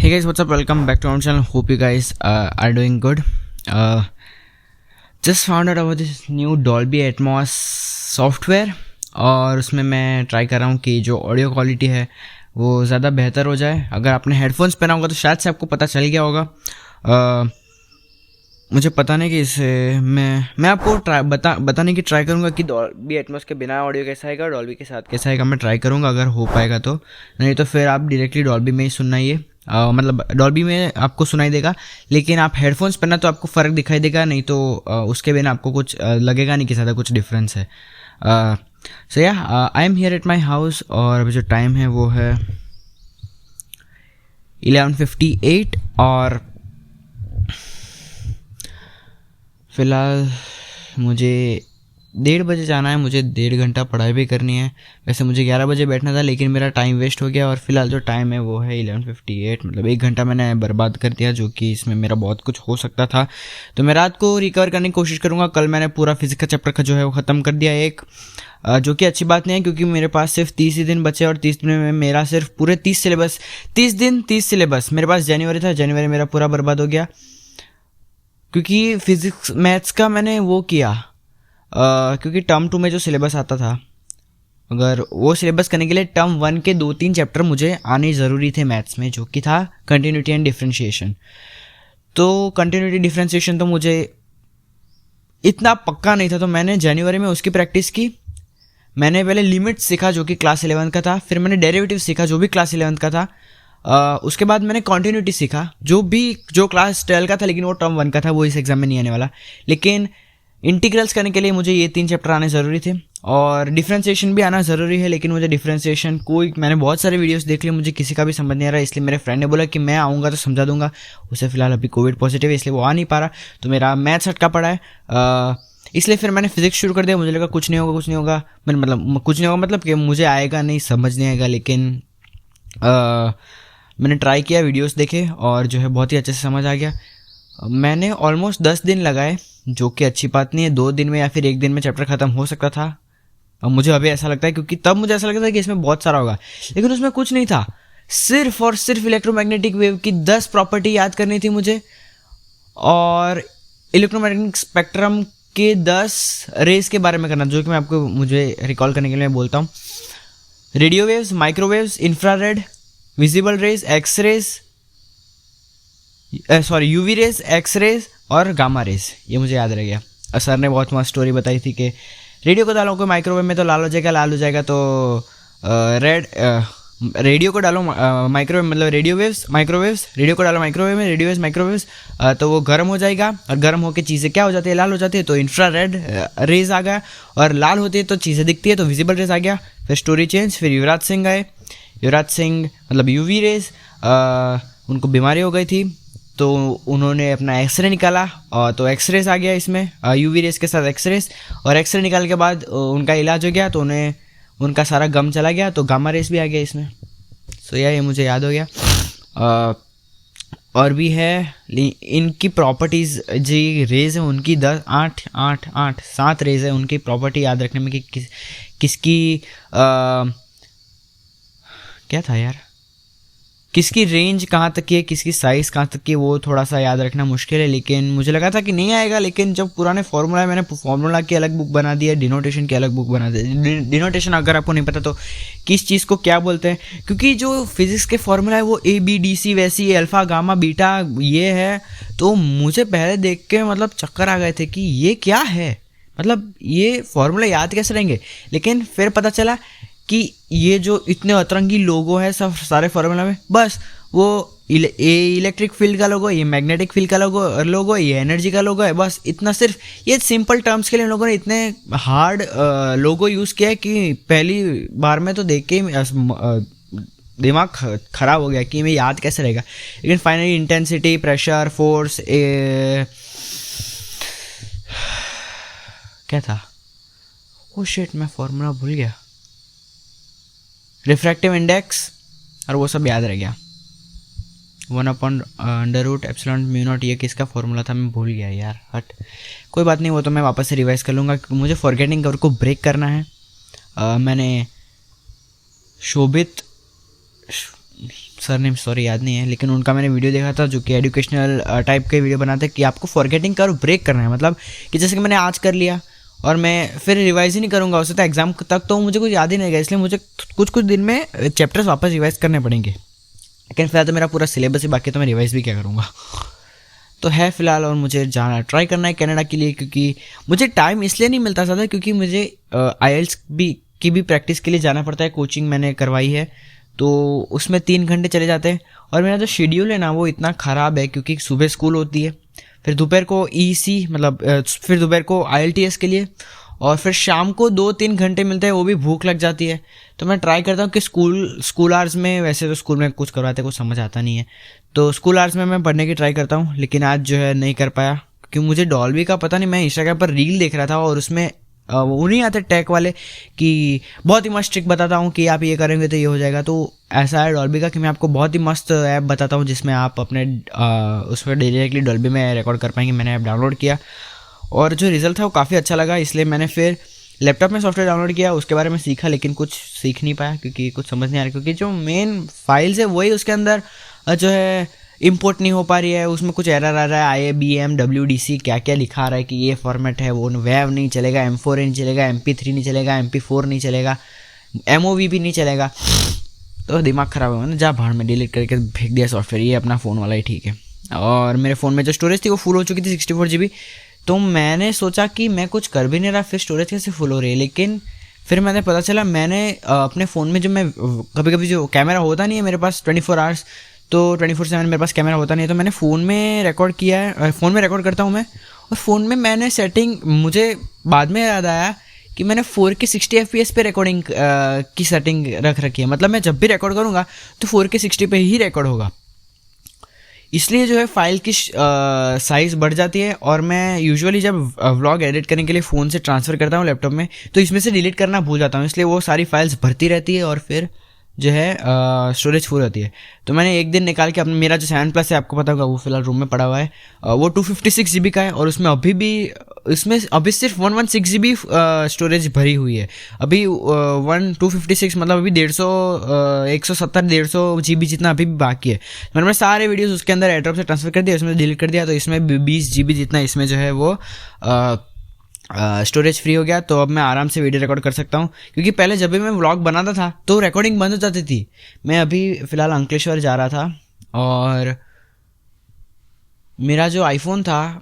Hey guys, what's up? Welcome back to our channel. Hope you guys are doing good. Just found out about this new Dolby Atmos software और उसमें मैं try कर रहा हूँ कि जो audio quality है वो ज़्यादा बेहतर हो जाए। अगर आपने हेडफोन्स पहना होगा तो शायद से आपको पता चल गया होगा। मुझे पता नहीं कि इसे मैं आपको बताने की ट्राई करूँगा कि डॉल्बी एटमॉस के बिना ऑडियो कैसा आएगा, डॉल्बी के साथ कैसा आएगा। मैं ट्राई करूँगा अगर हो पाएगा तो, नहीं तो फिर आप डायरेक्टली डॉल्बी में ही सुनना। ये मतलब डॉल्बी में आपको सुनाई देगा, लेकिन आप हेडफोन्स पहना तो आपको फ़र्क दिखाई देगा, नहीं तो उसके बिना आपको कुछ लगेगा नहीं कि ज़्यादा कुछ डिफरेंस है। सो या I am here at my house और अभी जो टाइम है वो है 11:58 और फ़िलहाल मुझे 1:30 बजे जाना है। मुझे 1.5 घंटा पढ़ाई भी करनी है। वैसे मुझे 11 बजे बैठना था, लेकिन मेरा टाइम वेस्ट हो गया और फिलहाल जो टाइम है वो है 11:58। मतलब 1 घंटा मैंने बर्बाद कर दिया, जो कि इसमें मेरा बहुत कुछ हो सकता था। तो मैं रात को रिकवर करने की कोशिश करूँगा। कल मैंने पूरा फिजिक्स का चैप्टर का जो है वो ख़त्म कर दिया एक, जो कि अच्छी बात नहीं है क्योंकि मेरे पास सिर्फ 30 ही दिन बचे और 30 दिन में मेरा सिर्फ पूरे 30 दिन 30 सिलेबस। मेरे पास जनवरी था, जनवरी मेरा पूरा बर्बाद हो गया क्योंकि फिजिक्स मैथ्स का मैंने वो किया क्योंकि टर्म 2 में जो सिलेबस आता था, अगर वो सिलेबस करने के लिए टर्म 1 के 2-3 चैप्टर मुझे आने ज़रूरी थे मैथ्स में, जो कि था कंटिन्यूटी एंड डिफरेंशिएशन। तो कंटिन्यूटी डिफरेंशिएशन तो मुझे इतना पक्का नहीं था, तो मैंने जनवरी में उसकी प्रैक्टिस की। मैंने पहले लिमिट सीखा जो कि क्लास 11 का था, फिर मैंने डेरिवेटिव सीखा जो भी क्लास 11 का था। उसके बाद मैंने कॉन्टिन्यूटी सीखा जो क्लास 12 का था, लेकिन वो टर्म 1 का था, वो इस एग्जाम में नहीं आने वाला। लेकिन इंटीग्रल्स करने के लिए मुझे ये 3 चैप्टर आने ज़रूरी थे और डिफरेंशिएशन भी आना ज़रूरी है, लेकिन मुझे डिफरेंशिएशन मैंने बहुत सारे वीडियोस देख लिए, मुझे किसी का भी समझ नहीं आ रहा। इसलिए मेरे फ्रेंड ने बोला कि मैं आऊँगा तो समझा दूंगा। उसे फिलहाल अभी कोविड पॉजिटिव है, इसलिए वो आ नहीं पा रहा, तो मेरा मैथ्स अटका पड़ा है। इसलिए फिर मैंने फिजिक्स शुरू कर दिया। मुझे लगा कुछ नहीं होगा कुछ नहीं होगा मतलब कि मुझे आएगा नहीं, समझ नहीं आएगा, लेकिन मैंने ट्राई किया, वीडियोस देखे और जो है बहुत ही अच्छे से समझ आ गया। मैंने ऑलमोस्ट 10 दिन लगाए, जो कि अच्छी बात नहीं है। 2 दिन में या फिर 1 दिन में चैप्टर ख़त्म हो सकता था। अब मुझे अभी ऐसा लगता है, क्योंकि तब मुझे ऐसा लगता था कि इसमें बहुत सारा होगा, लेकिन उसमें कुछ नहीं था। सिर्फ और सिर्फ इलेक्ट्रोमैग्नेटिक वेव की 10 प्रॉपर्टी याद करनी थी मुझे, और इलेक्ट्रोमैग्नेटिक स्पेक्ट्रम के 10 रेज के बारे में करना, जो कि मुझे रिकॉल करने के लिए मैं बोलता हूँ। Radio waves, microwaves, infrared, visible rays, X rays, UV rays, X rays और गामा रेज। ये मुझे याद रह गया। सर ने बहुत मस्त स्टोरी बताई थी कि रेडियो को डालो माइक्रोवेव में तो लाल हो जाएगा, तो रेडियो को डालो माइक्रोवेव, मतलब माइक्रोवेव्स, रेडियो को डालो माइक्रोवेव में, माइक्रोवेव्स, तो वो गर्म हो जाएगा और गर्म होकर चीज़ें क्या हो जाती है, लाल हो जाती है। तो इंफ्रारेड रेज आ गया, और लाल होती है तो चीज़ें दिखती है, तो विजिबल रेज आ गया। फिर स्टोरी चेंज, फिर युवराज सिंह आए। युवराज सिंह मतलब यूवी रेज, उनको बीमारी हो गई थी तो उन्होंने अपना एक्सरे निकाला, तो एक्सरेस आ गया इसमें, यूवी रेस के साथ एक्सरेस, और एक्सरे निकाल के बाद उनका इलाज हो गया, तो उनका सारा गम चला गया, तो गामा रेस भी आ गया इसमें। सो ये मुझे याद हो गया। और भी है इनकी प्रॉपर्टीज़, जी रेज है उनकी 7 रेज है। उनकी प्रॉपर्टी याद रखने में कि किसकी क्या था यार, किसकी रेंज कहाँ तक की है, किसकी साइज़ कहाँ तक की है, वो थोड़ा सा याद रखना मुश्किल है। लेकिन मुझे लगा था कि नहीं आएगा, लेकिन जब पुराने फार्मूला है, मैंने फार्मूला की अलग बुक बना दी है, डिनोटेशन की अलग बुक बना दी है। डिनोटेशन अगर आपको नहीं पता तो किस चीज़ को क्या बोलते हैं, क्योंकि जो फिज़िक्स के फार्मूला है वो ABDC वैसी अल्फ़ा गामा बीटा ये है। तो मुझे पहले देख के मतलब चक्कर आ गए थे कि ये क्या है, मतलब ये फार्मूला याद कैसे रहेंगे। लेकिन फिर पता चला कि ये जो इतने अतरंगी लोगो है सब सारे फार्मूला में, बस वो इलेक्ट्रिक फील्ड का लोगो, ये मैग्नेटिक फील्ड का लोगो, ये एनर्जी का लोगो है, बस इतना। सिर्फ ये सिंपल टर्म्स के लिए लोगों ने इतने हार्ड लोगो यूज़ किया है कि पहली बार में तो देख के दिमाग खराब हो गया कि मैं याद कैसे रहेगा। लेकिन फाइनली इंटेंसिटी, प्रेशर, फोर्स, क्या था, ओ शिट मैं फार्मूला भूल गया, रिफ्रैक्टिव इंडेक्स, और वो सब याद रह गया। 1/√ε0 ये किसका फॉर्मूला था मैं भूल गया यार, हट कोई बात नहीं, वो तो मैं वापस से रिवाइज कर लूँगा क्योंकि मुझे फॉरगेटिंग कर्व को ब्रेक करना है। मैंने सर नेम सॉरी याद नहीं है, लेकिन उनका मैंने वीडियो देखा था जो कि एजुकेशनल टाइप के वीडियो बनाते हैं कि आपको फॉरगेटिंग कर्व ब्रेक करना है। मतलब कि जैसे कि मैंने आज कर लिया और मैं फिर रिवाइज ही नहीं करूँगा उससे, तो एग्जाम तक तो मुझे कुछ याद ही नहीं रहेगा, इसलिए मुझे कुछ दिन में चैप्टर्स वापस रिवाइज करने पड़ेंगे। लेकिन फिलहाल तो मेरा पूरा सिलेबस ही बाकी, तो मैं रिवाइज भी क्या करूँगा। तो है फिलहाल, और मुझे जाना ट्राई करना है कनाडा के लिए, क्योंकि मुझे टाइम इसलिए नहीं मिलता ज़्यादा क्योंकि मुझे IELTS की भी प्रैक्टिस के लिए जाना पड़ता है। कोचिंग मैंने करवाई है तो उसमें 3 घंटे चले जाते हैं, और मेरा जो शेड्यूल है ना वो इतना ख़राब है क्योंकि सुबह स्कूल होती है, फिर दोपहर को EC मतलब फिर दोपहर को IELTS के लिए, और फिर शाम को 2-3 घंटे मिलते हैं, वो भी भूख लग जाती है। तो मैं ट्राई करता हूँ कि स्कूल आवर्स में, वैसे तो स्कूल में कुछ करवाते कुछ समझ आता नहीं है, तो स्कूल आवर्स में मैं पढ़ने की ट्राई करता हूँ। लेकिन आज जो है नहीं कर पाया क्योंकि मुझे डॉल्बी का पता नहीं, मैं इंस्टाग्राम पर रील देख रहा था और उसमें वो नहीं आते टैग वाले कि बहुत ही मस्त ट्रिक बताता हूँ कि आप ये करेंगे तो ये हो जाएगा। तो ऐसा है डॉल्बी का कि मैं आपको बहुत ही मस्त ऐप बताता हूँ जिसमें आप अपने उस पर डायरेक्टली डॉल्बी में रिकॉर्ड कर पाएंगे। मैंने ऐप डाउनलोड किया और जो रिज़ल्ट था वो काफ़ी अच्छा लगा, इसलिए मैंने फिर लैपटॉप में सॉफ्टवेयर डाउनलोड किया, उसके बारे में सीखा, लेकिन कुछ सीख नहीं पाया क्योंकि कुछ समझ नहीं आ रहा, क्योंकि जो मेन फाइल्स है वही उसके अंदर जो है इंपोर्ट नहीं हो पा रही है। उसमें कुछ एरर आ रहा है, IABM WDC क्या क्या लिखा रहा है कि ये फॉर्मेट है, वो वेव नहीं चलेगा, M4 नहीं चलेगा, MP3 नहीं चलेगा, MP4 नहीं चलेगा, MOV भी नहीं चलेगा। तो दिमाग ख़राब हो गया, जा भाड़ में डिलीट करके फेंक दिया सॉफ्टवेयर, ये अपना फ़ोन वाला ही ठीक है। और मेरे फ़ोन में जो स्टोरेज थी वो फुल हो चुकी थी 64 GB। तो मैंने सोचा कि मैं कुछ कर भी नहीं रहा, फिर स्टोरेज कैसे फुल हो रही है। लेकिन फिर मैंने पता चला, मैंने अपने फ़ोन में जो मैं कभी कभी जो कैमरा होता नहीं है मेरे पास 24 आवर्स, तो 24/7 मेरे पास कैमरा होता नहीं है, तो मैंने फ़ोन में रिकॉर्ड किया है, फ़ोन में रिकॉर्ड करता हूँ मैं। और फ़ोन में मैंने सेटिंग, मुझे बाद में याद आया कि मैंने 4K 60 FPS पे रिकॉर्डिंग की सेटिंग रख रखी है। मतलब मैं जब भी रिकॉर्ड करूँगा तो 4K 60 पे ही रिकॉर्ड होगा, इसलिए जो है फाइल की साइज़ बढ़ जाती है। और मैं यूजुअली जब व्लॉग एडिट करने के लिए फ़ोन से ट्रांसफ़र करता हूँ लैपटॉप में, तो इसमें से डिलीट करना भूल जाता हूँ, इसलिए वो सारी फाइल्स भरती रहती है और फिर जो है स्टोरेज फुल होती है। तो मैंने एक दिन निकाल के अपना, मेरा जो 7+ है आपको पता होगा, वो फिलहाल रूम में पड़ा हुआ है, वो 256 GB का है, और उसमें इसमें अभी सिर्फ 116 GB स्टोरेज भरी हुई है। अभी 256 मतलब अभी 170-150 GB जितना अभी भी बाकी है। मैंने सारे वीडियोस उसके अंदर एयरड्रॉप से ट्रांसफ़र कर दिया, उसमें डिलीट कर दिया, तो इसमें 20 GB जितना इसमें जो है वो स्टोरेज फ्री हो गया। तो अब मैं आराम से वीडियो रिकॉर्ड कर सकता हूँ, क्योंकि पहले जब भी मैं व्लॉग बनाता था तो रिकॉर्डिंग बंद हो जाती थी। मैं अभी फ़िलहाल अंकलेश्वर जा रहा था और मेरा जो आईफोन था,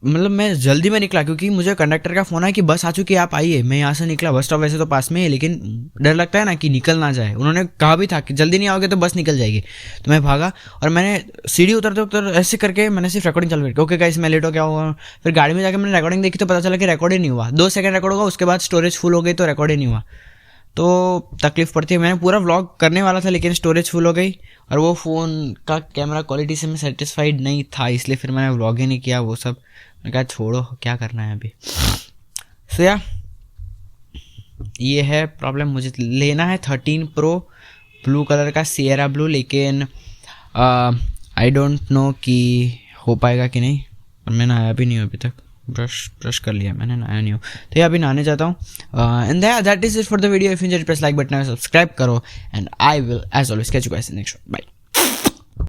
मैं जल्दी में निकला क्योंकि मुझे कंडक्टर का फ़ोन आया कि बस आ चुकी है, आप आइए। मैं यहाँ से निकला, बस स्टॉप वैसे तो पास में है, लेकिन डर लगता है ना कि निकल ना जाए। उन्होंने कहा भी था कि जल्दी नहीं आओगे तो बस निकल जाएगी। तो मैं भागा और मैंने सीढ़ी उतर ऐसे करके मैंने सिर्फ रिकॉर्डिंग चालू की। ओके गाइस, मैं लेट हो गया हुआ। फिर गाड़ी में जाकर मैंने रिकॉर्डिंग देखी तो पता चला कि रिकॉर्ड ही नहीं हुआ। 2 सेकंड रिकॉर्ड होगा, उसके बाद स्टोरेज फुल हो गई तो रिकॉर्ड ही नहीं हुआ। तो तकलीफ़ पड़ती है। मैंने पूरा व्लॉग करने वाला था लेकिन स्टोरेज फुल हो गई, और वो फ़ोन का कैमरा क्वालिटी से मैं सेटिस्फाइड नहीं था, इसलिए फिर मैंने व्लॉग ही नहीं किया वो सब। मैंने कहा छोड़ो, क्या करना है अभी। सो या ये है प्रॉब्लम। मुझे लेना है 13 Pro ब्लू कलर का, सिएरा ब्लू, लेकिन आई डोंट नो कि हो पाएगा कि नहीं। और मैं नहाया भी नहीं हूँ अभी तक, ब्रश कर लिया मैंने, नहाया नहीं हूँ। तो ये अभी नहाने जाता हूँ। And that is it for the video. If you enjoyed press like button, subscribe करो, and I will as always catch you guys in next one. Bye.